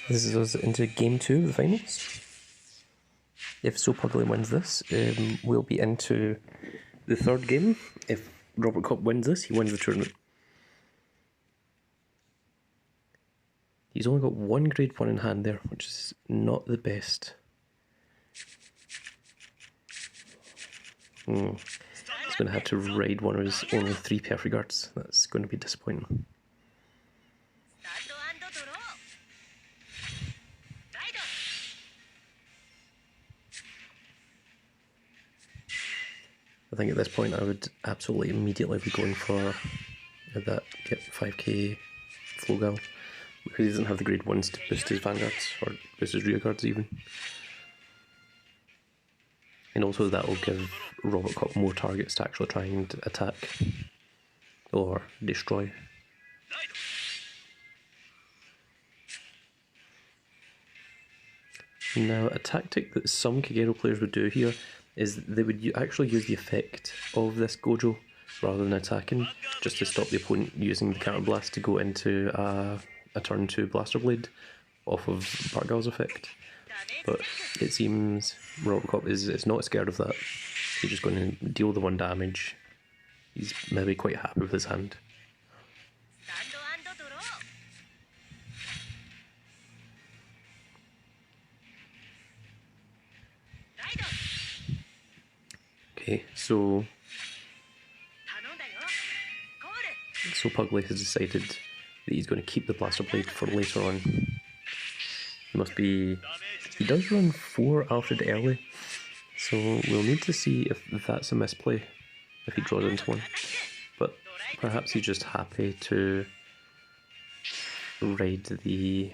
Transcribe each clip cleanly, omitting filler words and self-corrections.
This is us into game 2 of the finals. If SoPugly wins this, we'll be into the third game. If Robertcop wins this, he wins the tournament. He's only got one grade 1 in hand there, which is not the best. He's going to have to raid one of his only 3 perfect guards. That's going to be disappointing. I think at this point I would absolutely immediately be going for that get 5k Flogal, because he doesn't have the grade 1s to boost his vanguards or boost his rear guards even. And also that will give Robertcop more targets to actually try and attack or destroy. Now, a tactic that some Kagero players would do here is they would actually use the effect of this Gojo rather than attacking, just to stop the opponent using the counter blast to go into a turn 2 Blaster Blade off of Bargal's effect. But it seems Robertcop is not scared of that. He's just going to deal the 1 damage. He's maybe quite happy with his hand. Okay, so Pugly has decided that he's going to keep the Blaster Blade for later on. He does run 4 Alfred early, so we'll need to see if that's a misplay, if he draws into one. But perhaps he's just happy to raid the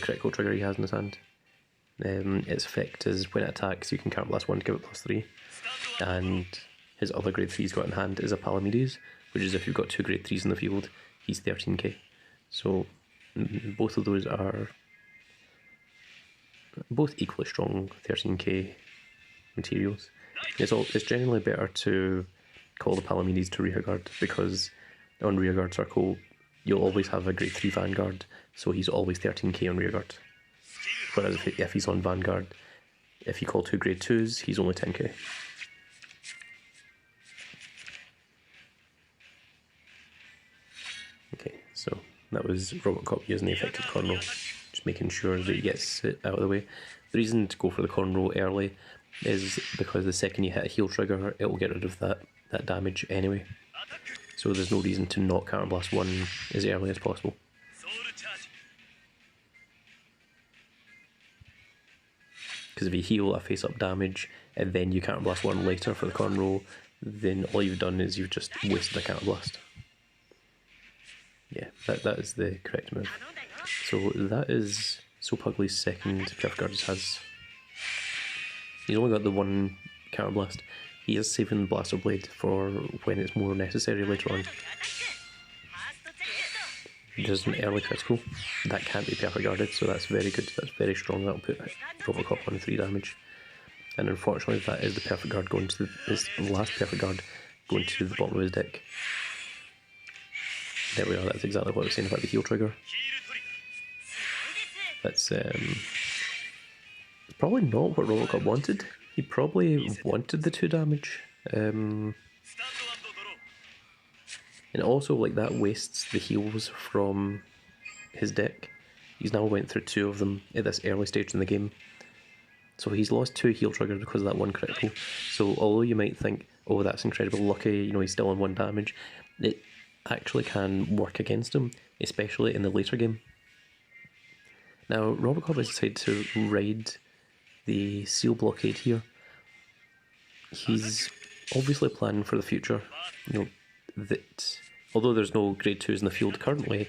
critical trigger he has in his hand. Its effect is when it attacks, you can counterblast 1 to give it +3. And his other grade 3 he's got in hand is a Palamedes, which is if you've got 2 grade 3s in the field, he's 13k. So both of those are both equally strong 13k materials. It's generally better to call the Palamedes to rearguard, because on rearguard circle you'll always have a grade 3 vanguard, so he's always 13k on rearguard. Whereas if he's on vanguard, if you call 2 grade 2s, he's only 10k. Okay, so that was Robertcop using the effective corn roll, just making sure that he gets it out of the way. The reason to go for the corn roll early is because the second you hit a heal trigger, it will get rid of that damage anyway. So there's no reason to not counterblast 1 as early as possible. Because if you heal a face-up damage and then you counterblast 1 later for the corn roll, then all you've done is you've just wasted a counterblast. Yeah, that is the correct move. So that is SoPugly's second perfect guard has. He's only got the 1 counterblast. He is saving the Blaster Blade for when it's more necessary later on. Just an early critical. That can't be perfect guarded, so that's very good. That's very strong. That'll put Robertcop on 3 damage. And unfortunately, that is the perfect guard going to his last perfect guard going to the bottom of his deck. There we are. That's exactly what I was saying about the heal trigger. That's probably not what Robertcop wanted. He probably wanted the 2 damage. And also, like, that wastes the heals from his deck. He's now went through 2 of them at this early stage in the game. So he's lost 2 heal triggers because of that 1 critical. So although you might think, oh, that's incredibly lucky, you know, he's still on 1 damage, it actually can work against him, especially in the later game. Now, Robertcop has decided to raid the seal blockade here. He's obviously planning for the future, you know, that although there's no grade 2s in the field currently,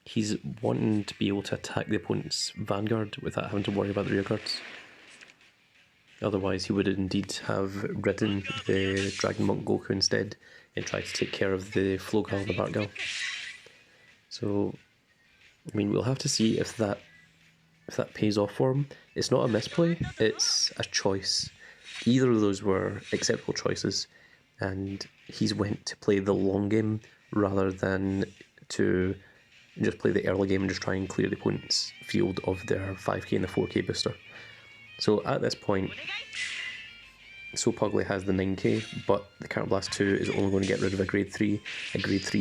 he's wanting to be able to attack the opponent's vanguard without having to worry about the rear guards. Otherwise, he would indeed have ridden the Dragon Monk Goku instead and tried to take care of the Flogal and the Bargal. So, I mean, we'll have to see if that pays off for him. It's not a misplay, it's a choice. Either of those were acceptable choices, and he's went to play the long game rather than to and just play the early game and just try and clear the opponent's field of their 5k and the 4k booster. So at this point, SoPugly has the 9k, but the Counterblast 2 is only going to get rid of a grade 3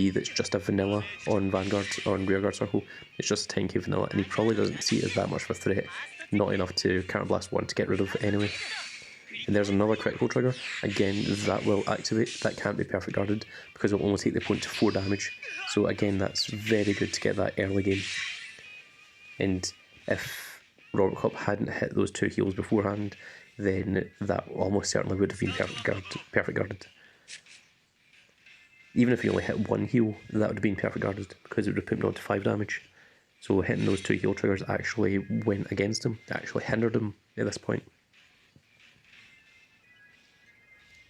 that's just a vanilla on Vanguard, or on Rearguard Circle. It's just a 10k vanilla, and he probably doesn't see it as that much of a threat, not enough to Counterblast 1 to get rid of anyway. And there's another critical trigger. Again, that will activate. That can't be perfect guarded because it will only take the opponent to 4 damage. So again, that's very good to get that early game. And if Robertcop hadn't hit those 2 heals beforehand, then that almost certainly would have been perfect guarded. Even if he only hit 1 heal, that would have been perfect guarded because it would have put him on to 5 damage. So hitting those 2 heal triggers actually went against him, actually hindered him at this point.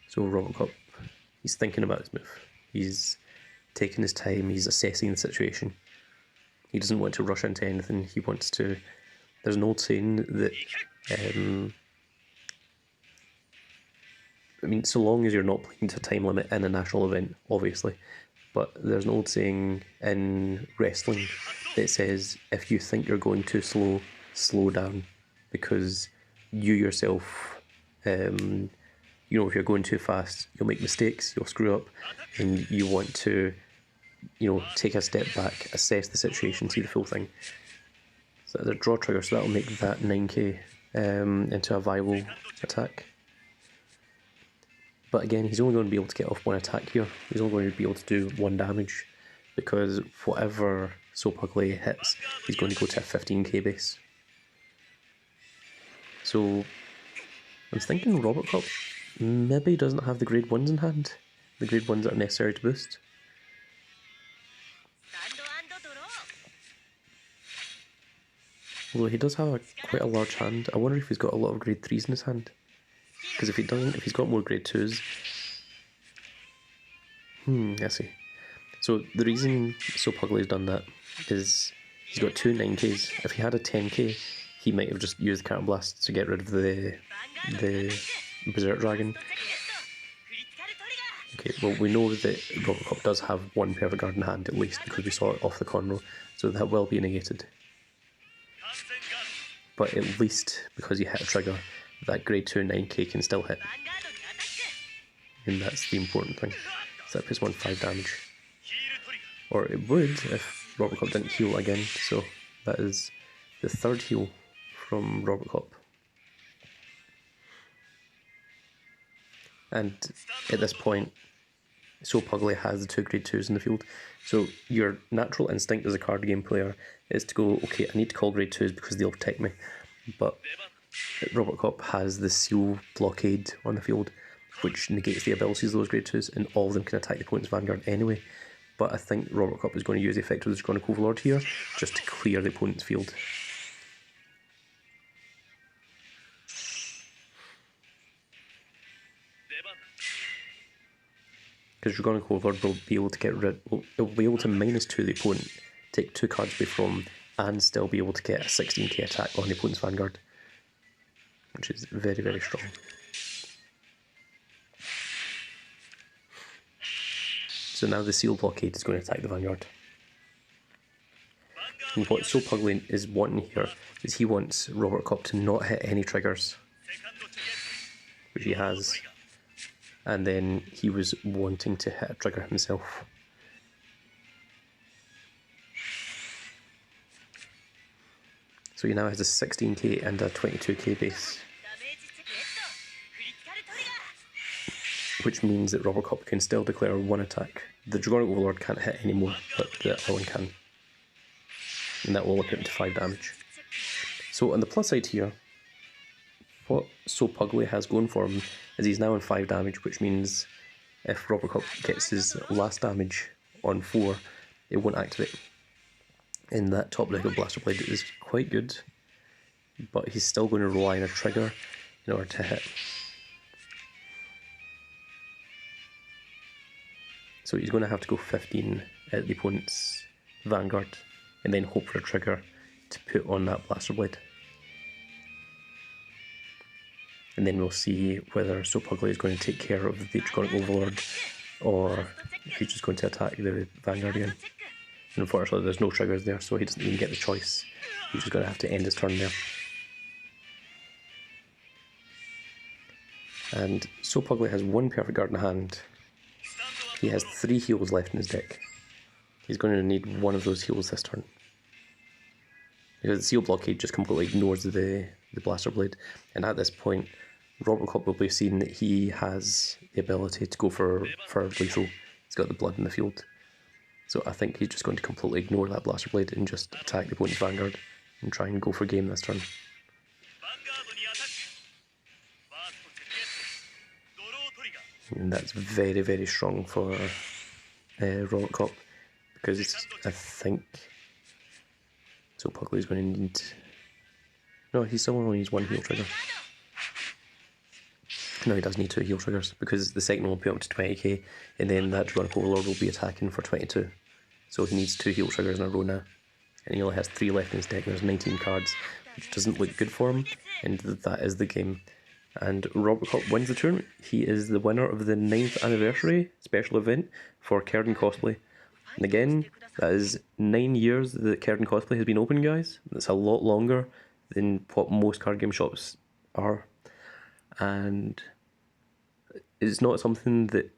So Robertcop, he's thinking about his move. He's taking his time, he's assessing the situation. He doesn't want to rush into anything, he wants to... There's an old saying that... I mean, so long as you're not playing to a time limit in a national event, obviously. But there's an old saying in wrestling that says, if you think you're going too slow, slow down. Because you yourself... you know, if you're going too fast, you'll make mistakes, you'll screw up, and you want to, you know, take a step back, assess the situation, see the full thing. So there's a draw trigger, so that'll make that 9k into a viable attack. But again, he's only going to be able to get off 1 attack here. He's only going to be able to do 1 damage, because whatever SoPugly hits, he's going to go to a 15k base. So I was thinking Robertcop maybe doesn't have the grade 1s in hand. The grade 1s that are necessary to boost. Although he does have quite a large hand. I wonder if he's got a lot of grade 3s in his hand. Because if he doesn't, if he's got more grade 2s... I see. So the reason SoPugly's done that is he's got 2 9ks. If he had a 10k, he might have just used Counterblast to get rid of the Berserk Dragon. Okay, well, we know that Robertcop does have 1 perfect guard in hand at least, because we saw it off the corner, so that will be negated. But at least, because he hit a trigger, that grade 2 9k can still hit. And that's the important thing. So that puts 1 5 damage. Or it would if Robertcop didn't heal again, so that is the 3rd heal from Robertcop. And at this point, SoPugly has the 2 grade 2s in the field. So your natural instinct as a card game player is to go, okay, I need to call grade 2s because they'll protect me. But Robertcop has the seal blockade on the field, which negates the abilities of those grade 2s, and all of them can attack the opponent's Vanguard anyway. But I think Robertcop is going to use the effect of the Draconic Overlord here, just to clear the opponent's field. Because Draconic Overlord will be able to get rid... It will be able to -2 the opponent, take 2 cards away from, and still be able to get a 16k attack on the opponent's Vanguard. Which is very, very strong. So now the seal blockade is going to attack the Vanguard. And what SoPugly is wanting here is he wants Robertcop to not hit any triggers, which he has, and then he was wanting to hit a trigger himself. So he now has a 16k and a 22k base, which means that Robertcop can still declare 1 attack. The Draconic Overlord can't hit anymore, but the other one can. And that will only put him to 5 damage. So on the plus side here, what SoPugly has going for him is he's now on 5 damage, which means if Robertcop gets his last damage on 4, it won't activate. And that top deck of Blaster Blade is quite good, but he's still going to rely on a trigger in order to hit. So he's going to have to go 15 at the opponent's Vanguard, and then hope for a trigger to put on that Blaster Blade. And then we'll see whether SoPugly is going to take care of the Draconic Overlord, or if he's just going to attack the Vanguard again. Unfortunately, there's no triggers there, so he doesn't even get the choice. He's just going to have to end his turn there. And SoPugly has one perfect card in hand. He has 3 heals left in his deck. He's going to need one of those heals this turn. Because the Seal Blockade just completely ignores the Blaster Blade. And at this point, Robertcop will be seeing that he has the ability to go for lethal. He's got the blood in the field. So I think he's just going to completely ignore that Blaster Blade and just attack the opponent's Vanguard and try and go for game this turn. And that's very, very strong for Robertcop, because I think SoPugly is going to need... No, he still only needs 1 heal trigger. No, he does need 2 heal triggers, because the second one will put him to 20k, and then that Dronic Overlord will be attacking for 22. So he needs 2 heal triggers in a row now. And he only has 3 left in his deck, and there's 19 cards, which doesn't look good for him, and that is the game. And Robertcop wins the tournament. He is the winner of the 9th anniversary special event for Kerden Cosplay. And again, that is 9 years that Kerden Cosplay has been open, guys. That's a lot longer than what most card game shops are. And it's not something that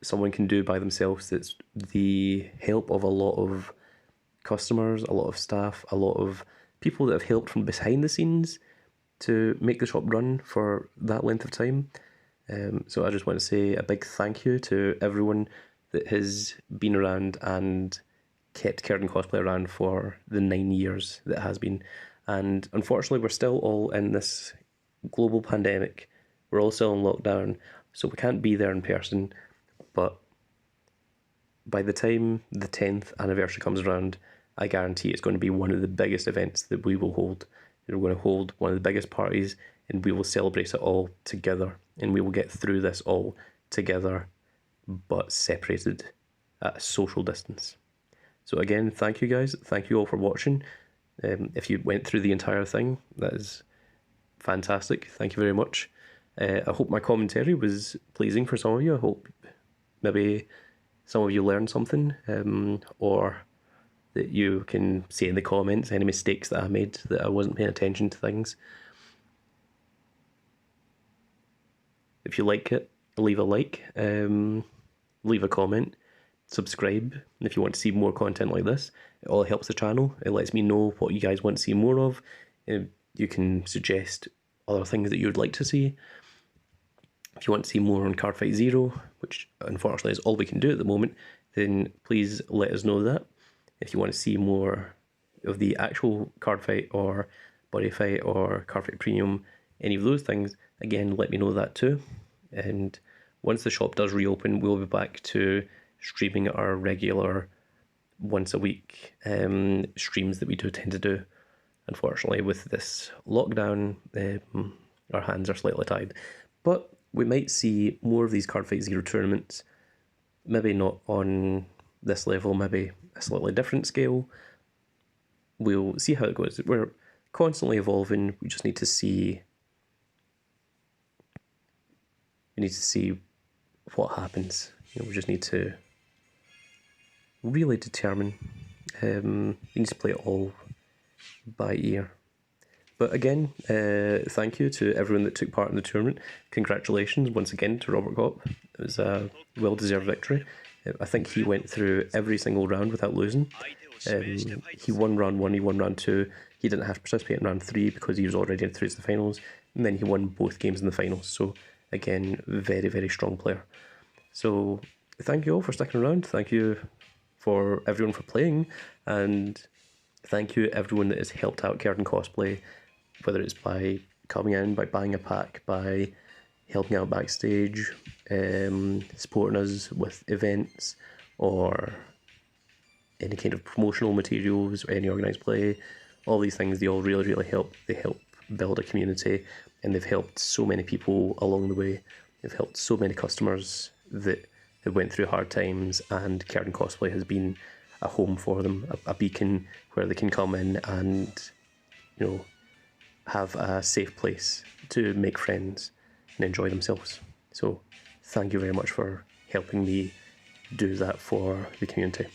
someone can do by themselves. It's the help of a lot of customers, a lot of staff, a lot of people that have helped from behind the scenes to make the shop run for that length of time. So I just want to say a big thank you to everyone that has been around and kept Kerden Cosplay around for the 9 years that it has been. And unfortunately, we're still all in this global pandemic. We're all still in lockdown, so we can't be there in person. But by the time the 10th anniversary comes around, I guarantee it's going to be one of the biggest events that we will hold. We're going to hold one of the biggest parties, and we will celebrate it all together, and we will get through this all together, but separated at a social distance. So again, thank you guys. Thank you all for watching. If you went through the entire thing, that is fantastic. Thank you very much. I hope my commentary was pleasing for some of you. I hope maybe some of you learned something, or that you can say in the comments any mistakes that I made, that I wasn't paying attention to things. If you like it, leave a like, leave a comment, subscribe if you want to see more content like this. It all helps the channel. It lets me know what you guys want to see more of. You can suggest other things that you would like to see. If you want to see more on Cardfight 0, which unfortunately is all we can do at the moment, then please let us know that. If you want to see more of the actual card fight or body fight or Cardfight Premium, any of those things, again, let me know that too. And once the shop does reopen, we'll be back to streaming our regular once a week streams that we do tend to do. Unfortunately, with this lockdown, our hands are slightly tied. But we might see more of these Cardfight 0 tournaments, maybe not on this level, maybe a slightly different scale. We'll see how it goes. We're constantly evolving. We just need to see. We need to see what happens. We just need to really determine. We need to play it all by ear. But again, thank you to everyone that took part in the tournament. Congratulations once again to Robertcop. It was a well-deserved victory. I think he went through every single round without losing. He won round 1, he won round 2. He didn't have to participate in round 3 because he was already through to the finals. And then he won both games in the finals. So again, very, very strong player. So thank you all for sticking around. Thank you for everyone for playing. And thank you everyone that has helped out Kerden Cosplay, whether it's by coming in, by buying a pack, by helping out backstage, supporting us with events, or any kind of promotional materials, or any organised play. All these things, they all really, really help. They help build a community, and they've helped so many people along the way. They've helped so many customers that have went through hard times, and Kerden Cosplay has been a home for them, a beacon where they can come in and, have a safe place to make friends and enjoy themselves. So thank you very much for helping me do that for the community.